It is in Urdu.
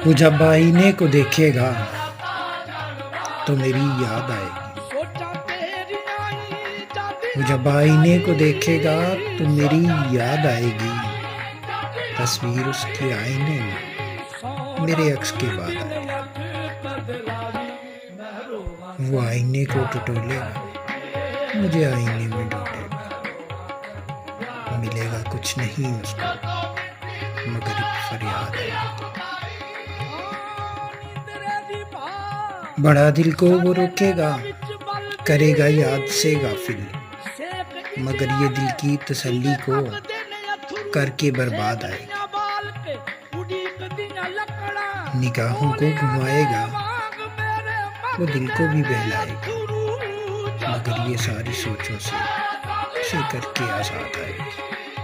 وہ جب آئینے کو دیکھے گا تو میری یاد آئے گی. وہ جب آئینے کو دیکھے گا تو میری یاد آئے گی. تصویر اس کی آئینے میں میرے عکس کے بعد آئے گی. وہ آئینے کو ٹٹولے گا, مجھے آئینے میں ڈھونڈے گا. ملے گا کچھ نہیں اس کو مگر ایک فریاد ہے. بڑا دل کو وہ روکے گا, کرے گا یاد سے غافل, مگر یہ دل کی تسلی کو کر کے برباد آئے گا. نگاہوں کو گھمائے گا, وہ دل کو بھی بہلائے گا, مگر یہ ساری سوچوں سے اسے کر کے آزاد آئے گا.